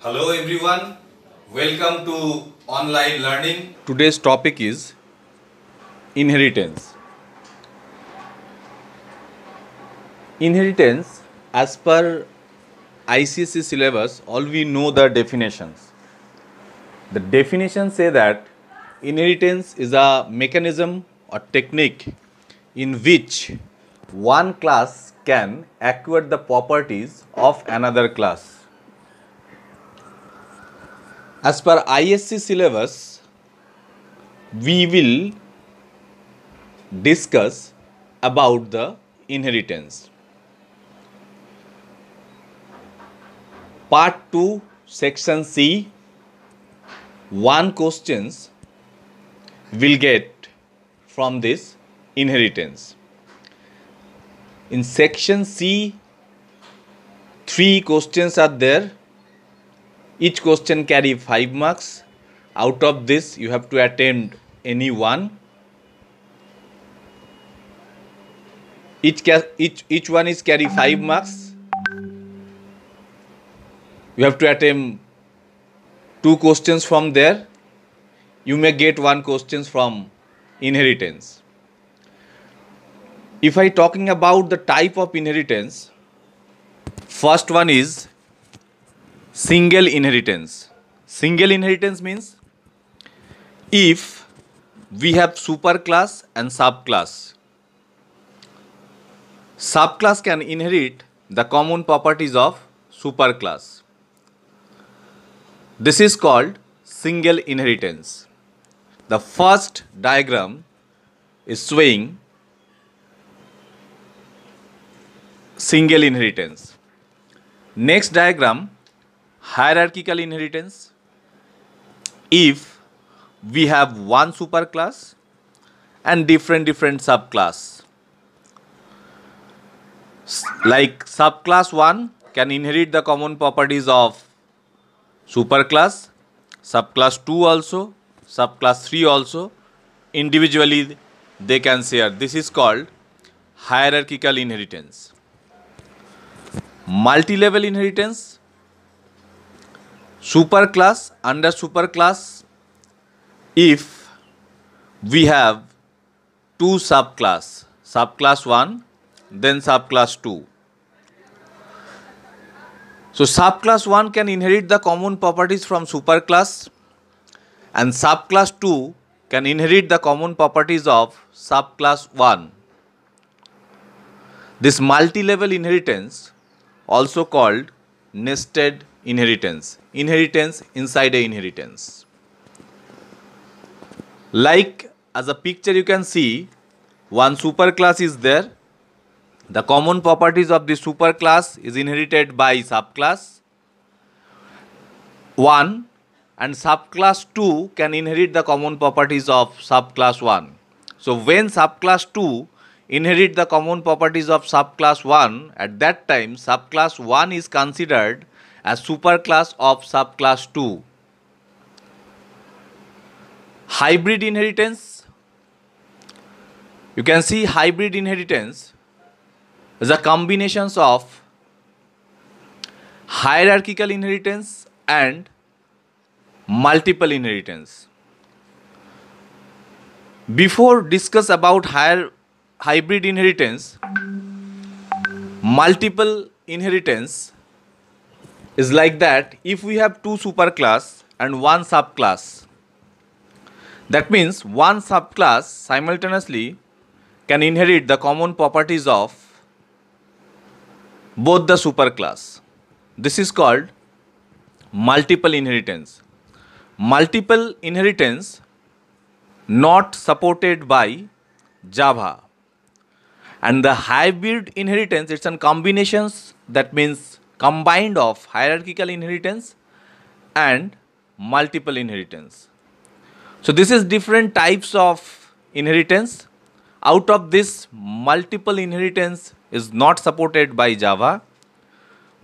Hello everyone, welcome to online learning. Today's topic is inheritance. Inheritance, as per ICSE syllabus, all we know the definitions. The definitions say that inheritance is a mechanism or technique in which one class can acquire the properties of another class. As per ISC syllabus, we will discuss about the inheritance. Part 2, section C, 1 questions will get from this inheritance. In section C, 3 questions are there. Each question carry 5 marks. Out of this, you have to attempt any one. Each one is carry 5 marks. You have to attempt 2 questions from there. You may get 1 questions from inheritance. If I talking about the type of inheritance, first one is single inheritance. Single inheritance means if we have superclass and subclass. Subclass can inherit the common properties of superclass. This is called single inheritance. The first diagram is showing single inheritance. Next diagram, hierarchical inheritance. If we have one superclass and different subclass. Like subclass 1 can inherit the common properties of superclass, subclass 2 also, subclass 3 also. Individually they can share. This is called hierarchical inheritance. Multi-level inheritance, superclass under superclass. If we have 2 subclass, subclass 1 then subclass 2. So subclass 1 can inherit the common properties from superclass and subclass 2 can inherit the common properties of subclass 1. This multi-level inheritance, also called nested inheritance, inheritance inside a inheritance. Like as a picture you can see, one superclass is there. The common properties of the superclass is inherited by subclass 1 and subclass 2 can inherit the common properties of subclass 1. So when subclass 2 inherit the common properties of subclass 1, at that time subclass 1 is considered as superclass of subclass 2. Hybrid inheritance. You can see hybrid inheritance is a combination of hierarchical inheritance and multiple inheritance. Before discuss about hybrid inheritance, multiple inheritance is like that if we have 2 superclass and 1 subclass. That means one subclass simultaneously can inherit the common properties of both the superclass. This is called multiple inheritance. Multiple inheritance not supported by Java. And the hybrid inheritance, it's a combinations, that means combined of hierarchical inheritance and multiple inheritance. So this is different types of inheritance. Out of this, multiple inheritance is not supported by Java.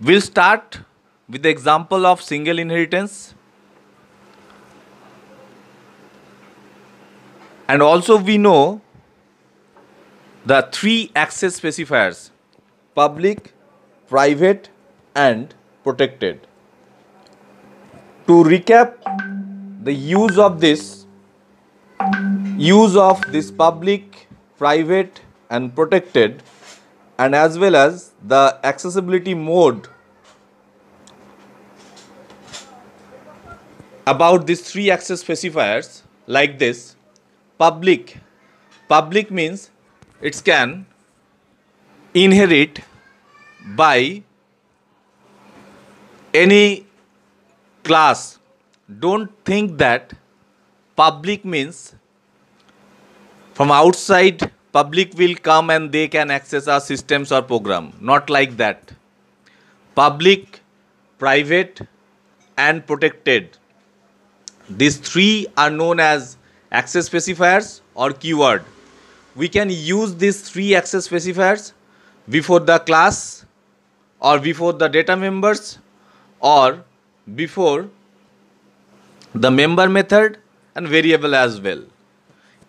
We'll start with the example of single inheritance. And also we know the 3 access specifiers: public, private and protected. To recap the use of this public, private and protected, and as well as the accessibility mode about these three access specifiers like this. Public means it can inherit by any class. Don't think that public means from outside public will come and they can access our systems or program. Not like that. Public, private and protected, these three are known as access specifiers or keyword. We can use these three access specifiers before the class or before the data members or before the member method and variable as well.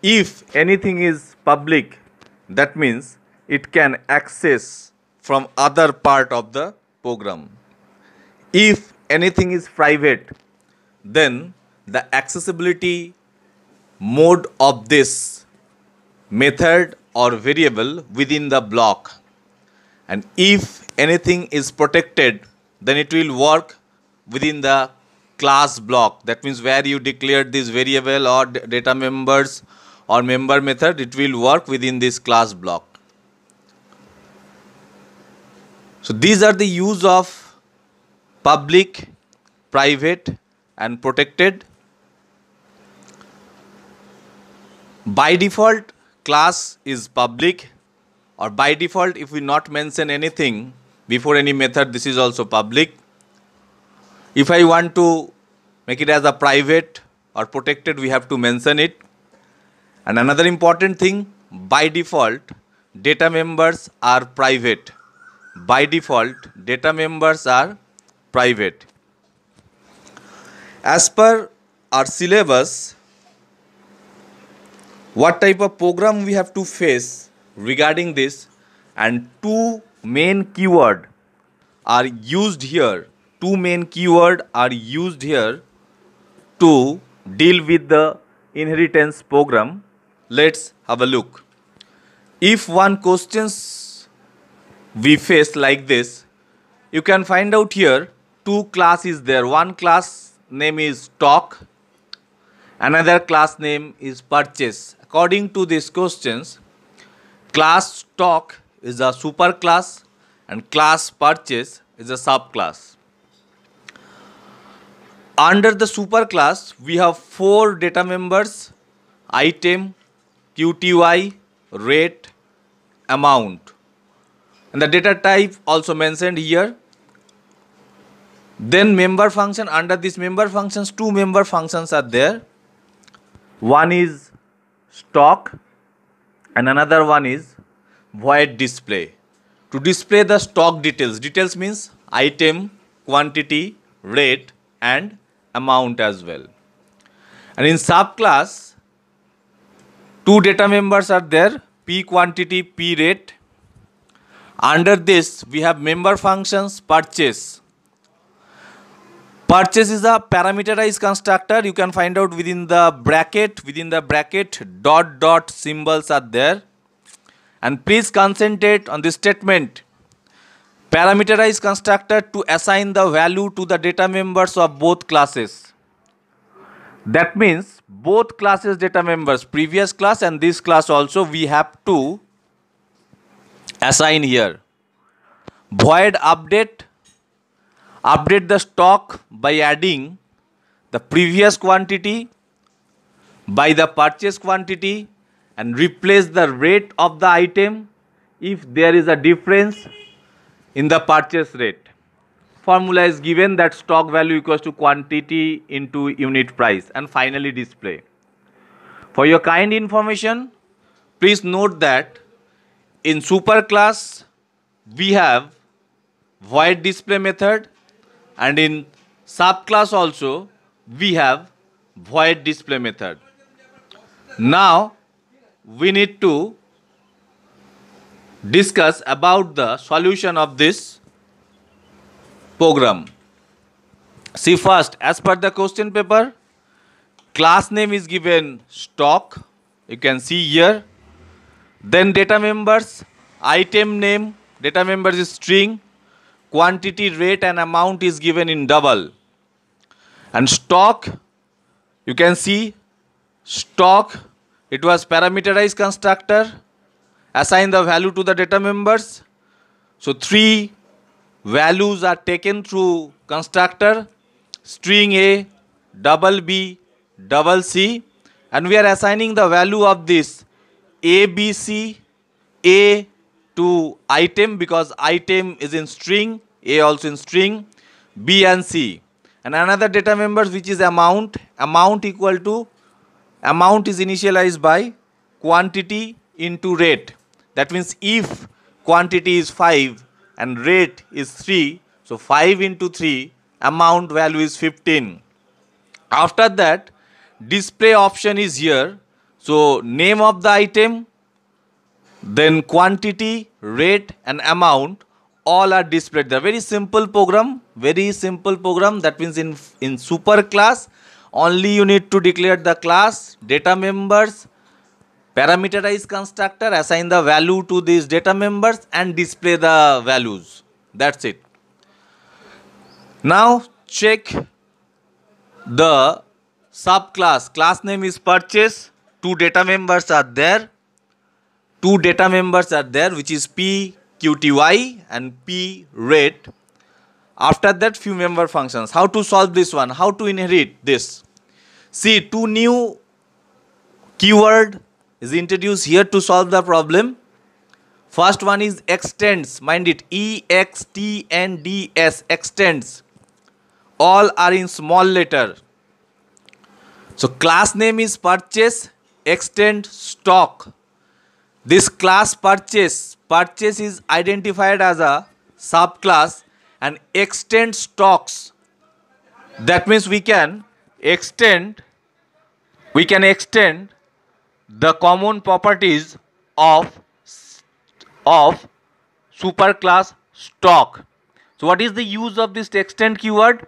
If anything is public, that means it can access from other part of the program. If anything is private, then the accessibility mode of this method or variable within the block. And if anything is protected, then it will work within the class block. That means where you declared this variable or data members or member method, it will work within this class block. So these are the use of public, private and protected. By default, class is public, or by default if we not mention anything before any method, this is also public. If I want to make it as a private or protected, we have to mention it. And another important thing, by default data members are private. By default data members are private. As per our syllabus, what type of program we have to face regarding this, and two main keyword are used here. Two main keyword are used here to deal with the inheritance program. Let's have a look. If one questions we face like this, you can find out here two class is there. One class name is stock, another class name is purchase. According to these questions, class stock is a superclass and class purchase is a subclass. Under the superclass, we have four data members: item, QTY, rate, amount. And the data type also mentioned here. Then member function. Under this member functions, two member functions are there. One is stock and another one is void display. To display the stock details. Details means item, quantity, rate and amount as well. And in subclass, two data members are there, P quantity, P rate. Under this, we have member functions purchase. Purchase is a parameterized constructor. You can find out within the bracket. Within the bracket, dot symbols are there. And please concentrate on this statement. Parameterized constructor to assign the value to the data members of both classes. That means both classes data members, previous class and this class also, we have to assign here. Void update the stock by adding the previous quantity by the purchase quantity and replace the rate of the item if there is a difference in the purchase rate. Formula is given that stock value equals to quantity into unit price, and finally display. For your kind information, please note that in superclass we have void display method, and in subclass also we have void display method. Now we need to discuss about the solution of this program. See first, as per the question paper, class name is given stock. You can see here. Then data members, item name, data members is string, quantity, rate and amount is given in double. And stock, you can see stock, it was parameterized constructor, assign the value to the data members. So three values are taken through constructor, string A, double B, double C, and we are assigning the value of this A, B, C, A to item because item is in string, A also in string, B and C. And another data members which is amount equal to, amount is initialized by quantity into rate. That means if quantity is 5 and rate is 3, so 5 into 3, amount value is 15. After that, display option is here. So name of the item, then quantity, rate and amount all are displayed. The very simple program, that means in super class only you need to declare the class, data members, parameterize constructor, assign the value to these data members and display the values. That's it. Now check the subclass. Class name is purchase. Two data members are there which is P QTY and P rate. After that, few member functions. How to solve this one? How to inherit this? See, two new keyword is introduced here to solve the problem. First one is extends. Mind it, EXTENDS, extends. All are in small letter. So class name is purchase, extend stock. This class purchase is identified as a subclass and extend stocks. That means we can extend the common properties of superclass stock. So what is the use of this extend keyword?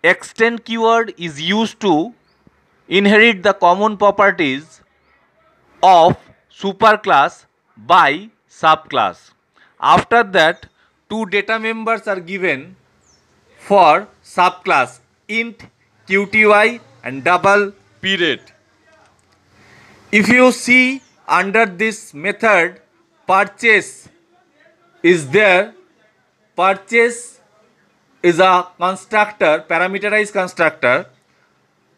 Extend keyword is used to inherit the common properties of superclass by subclass. After that, two data members are given for subclass, int QTY and double period. If you see under this method, purchase is there. Purchase is a constructor, parameterized constructor.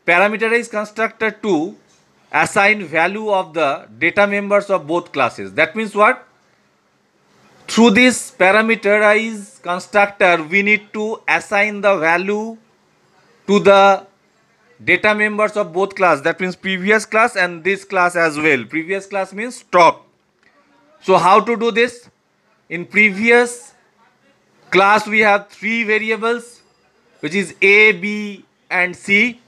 Parameterized constructor to assign value of the data members of both classes. That means what? Through this parameterized constructor, we need to assign the value to the data members of both class. That means previous class and this class as well. Previous class means stock. So how to do this? In previous class we have three variables which is A, B and C,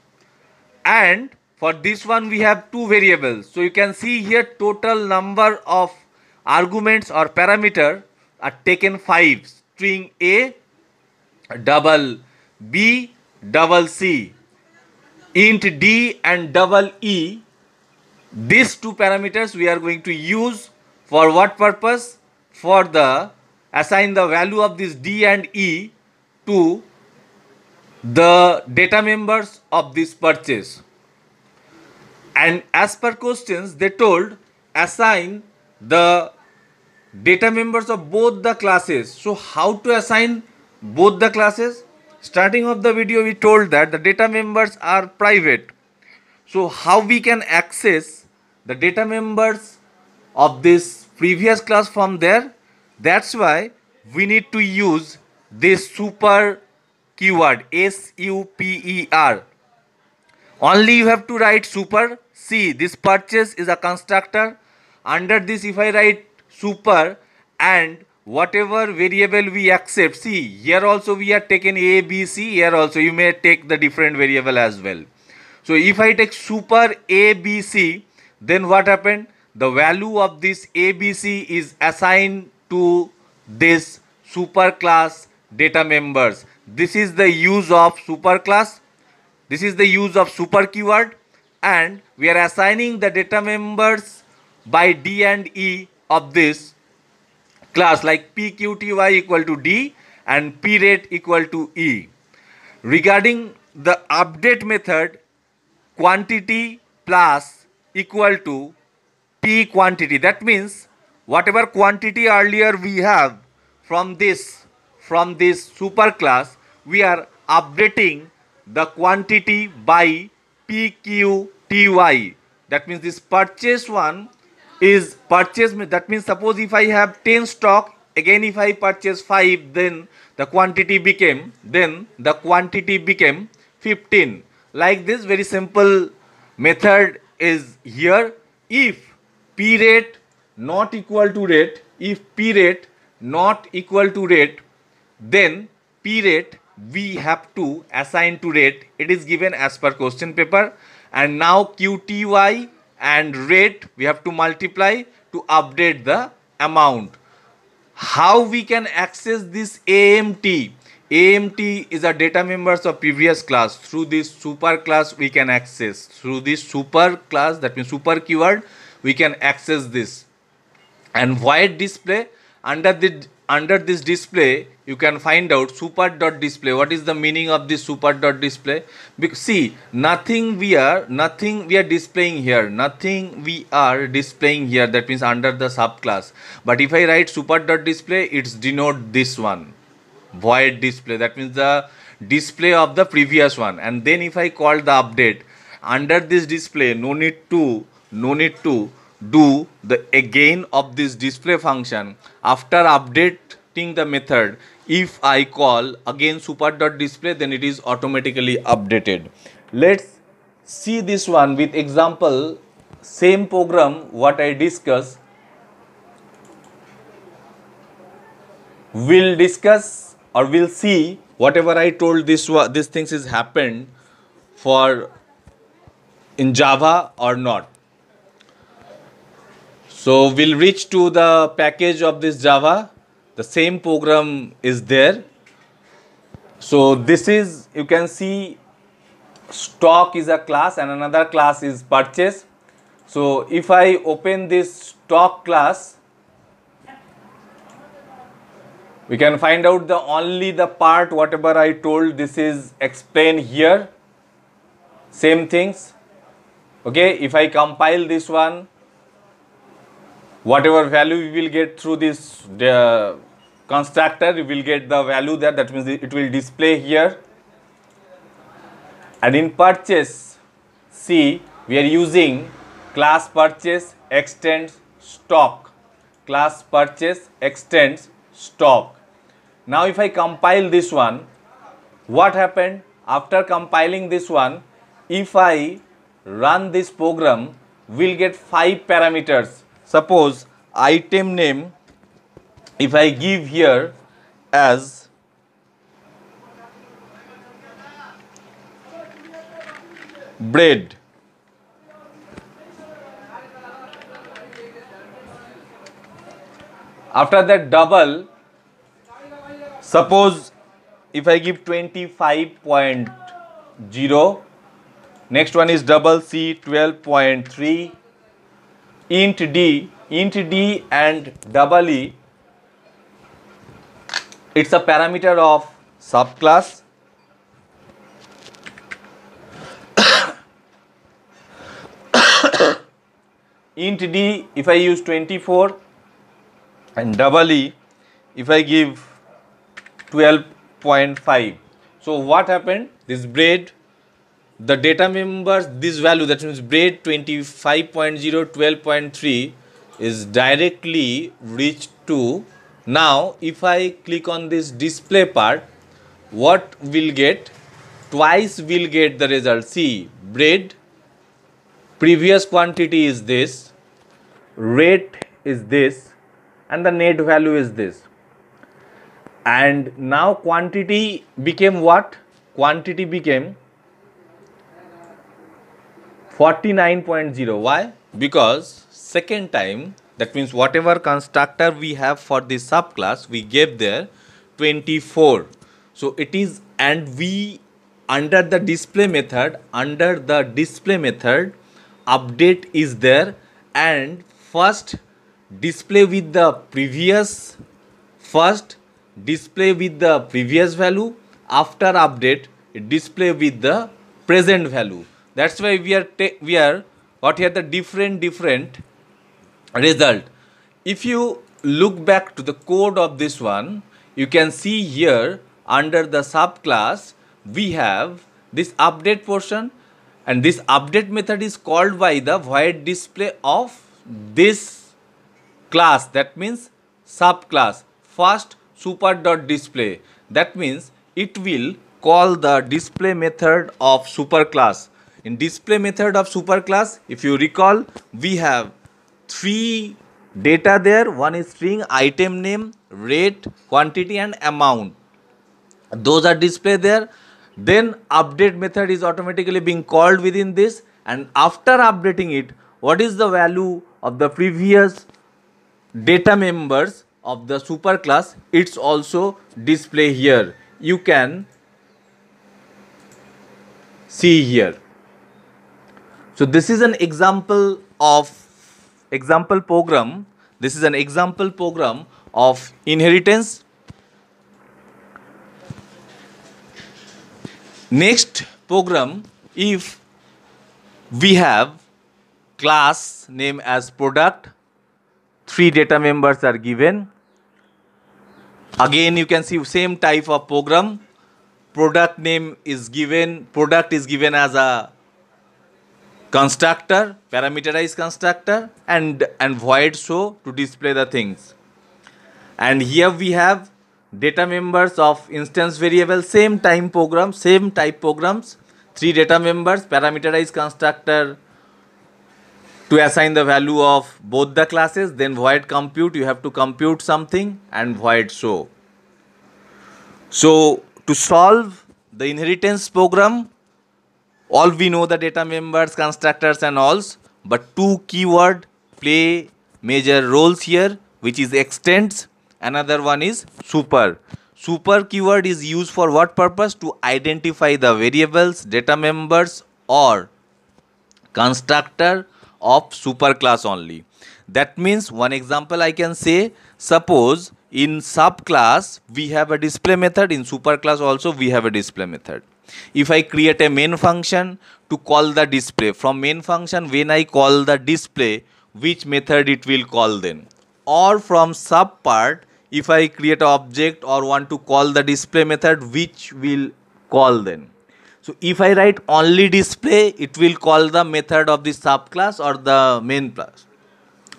and for this one we have two variables. So you can see here total number of arguments or parameter are taken 5. String A, double B, double C, int D and double E. These two parameters we are going to use for what purpose? For the assign the value of this D and E to the data members of this purchase. And as per questions, they told assign the data members of both the classes. So how to assign both the classes? Starting of the video we told that the data members are private. So how we can access the data members of this previous class from there? That's why we need to use this super keyword, SUPER. Only you have to write super. See, this purchase is a constructor. Under this, if I write super and whatever variable we accept, see, here also we are taken A, B, C. Here also you may take the different variable as well. So if I take super A, B, C, then what happened? The value of this A, B, C is assigned to this super class data members. this is the use of superclass, this is the use of super keyword, and we are assigning the data members by D and E of this class, like PQTY equal to D and PRate equal to E. Regarding the update method, quantity plus equal to P quantity. That means whatever quantity earlier we have from this super class, we are updating the quantity by PQTY. That means this purchase one is purchase. That means suppose if I have 10 stock, again if I purchase 5, then the quantity became 15. Like this, very simple method is here. If P rate not equal to rate, then P rate we have to assign to rate. It is given as per question paper. And now QTY and rate we have to multiply to update the amount. How we can access this AMT? AMT is a data members of previous class. Through this super class we can access. Through this super class, that means super keyword, we can access this. And void display, under this display you can find out super.display. What is the meaning of this super.display? Because see, nothing we are displaying here. That means under the subclass. But if I write super.display, it's denote this one, void display. That means the display of the previous one. And then if I call the update, under this display, no need to do the again of this display function. After updating the method, if I call again super.display, then it is automatically updated. Let's see this one with example. Same program what I discussed. We'll discuss or we'll see whatever I told these things is happened for in Java or not. So we'll reach to the package of this Java. The same program is there. So this is, you can see, stock is a class and another class is purchase. So if I open this stock class, we can find out the only the part whatever I told, this is explained here. Same things. Okay, if I compile this one, whatever value we will get through this constructor, we will get the value there. That means it will display here. And in purchase, see, we are using class purchase extends stock. Class purchase extends stock. Now if I compile this one, what happened? After compiling this one, if I run this program, we'll get 5 parameters. Suppose item name, if I give here as bread, after that double, suppose if I give 25.0, next one is double C 12.3, int D and double E, it's a parameter of subclass. Int D if I use 24 and double E if I give 12.5. So what happened? This bread, the data members, this value, that means bread 25.0, 12.3 is directly reached to. Now if I click on this display part, what will get? Twice will get the result. See, bread, previous quantity is this, rate is this, and the net value is this. And now quantity became what? Quantity became 49.0. Why? Because second time, that means whatever constructor we have for this subclass, we gave there 24. So it is, and we under the display method, update is there, and first display with the previous first display with the previous value, after update it display with the present value. That's why we are got here the different result. If you look back to the code of this one, you can see here under the subclass we have this update portion, and this update method is called by the void display of this class, that means subclass first super.display. That means it will call the display method of superclass. In display method of superclass, if you recall, we have three data there. One is string, item name, rate, quantity and amount. Those are displayed there. Then update method is automatically being called within this, and after updating it, what is the value of the previous data members of the superclass, it's also display here. You can see here. So this is an example program. This is an example program of inheritance. Next program, if we have class name as product, three data members are given. Again you can see same type of program. Product name is given, product is given as a constructor, parameterized constructor, and void show to display the things. And here we have data members of instance variable, same type programs, three data members, parameterized constructor to assign the value of both the classes, then void compute, you have to compute something, and void show. So to solve the inheritance program, all we know the data members, constructors and alls, but two keyword play major roles here, which is extends. Another one is super. Super keyword is used for what purpose? To identify the variables, data members or constructor of superclass only. That means one example I can say, suppose in subclass we have a display method, in superclass also we have a display method. If I create a main function to call the display, from main function when I call the display, which method it will call then? Or from sub part, if I create an object or want to call the display method, which will call then? So if I write only display, it will call the method of the subclass or the main class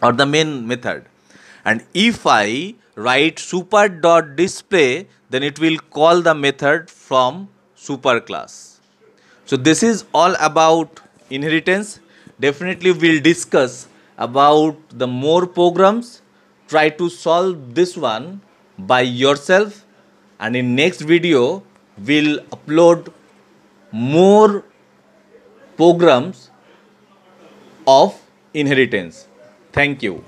or the main method. And if I write super.display, then it will call the method from superclass. So this is all about inheritance. Definitely we'll discuss about the more programs. Try to solve this one by yourself, and in next video we'll upload more programs of inheritance. Thank you.